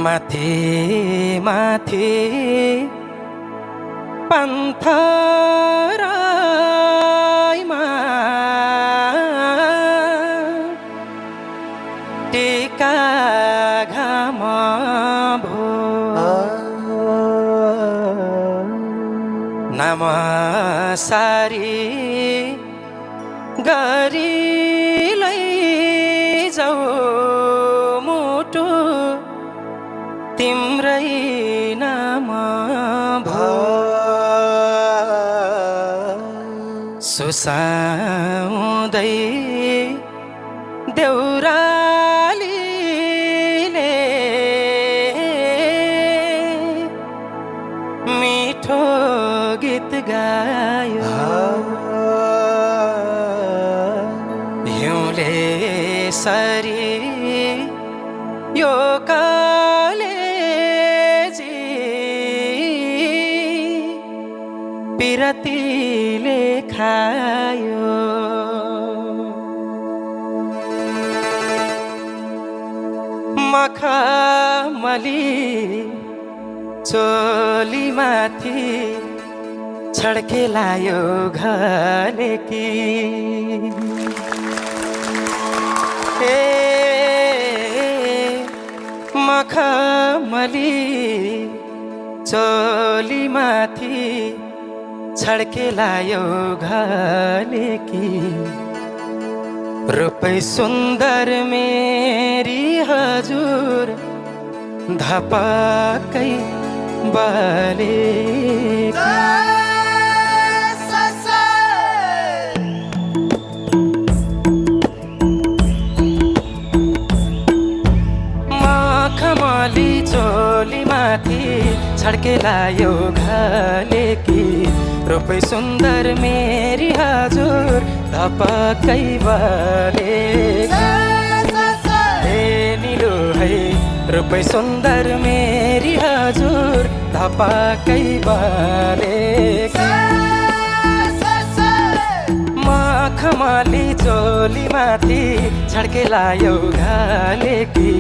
माथि माथि पन्थराईमा टीका घाम भो नमसारी गरी लैजाऊ मुटु तिम्रै नाम भो सुसाउँदै देउरालीले मिठो गीत गायो हिउँले सरी यो कालेजी पिरतीले खायो मखमली चोलीमाथि छड्केलायो घलेकी मखमली चोलीमाथि छड्केलायो घलेकी रूपै सुन्दर मेरी हजुर धपक्कै बलेकी मखमली चोलीमाथि छड्केलायो घलेकी रूपै सुन्दर मेरी हजुर धपक्कै बलेकी निलो है रूपै सुन्दर मेरी हजुर धपक्कै बलेकी मखमली चोलीमाथि छड्केलायो घलेकी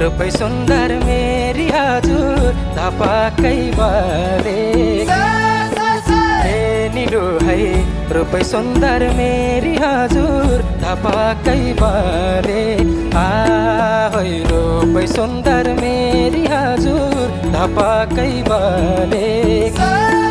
रूपै सुन्दर मेरी हजुर धपक्कै बलेकी निलो है रूपै सुन्दर मेरी हजुर धपक्कै बलेकी होइ रूपै सुन्दर मेरी हजुर धपक्कै बलेकी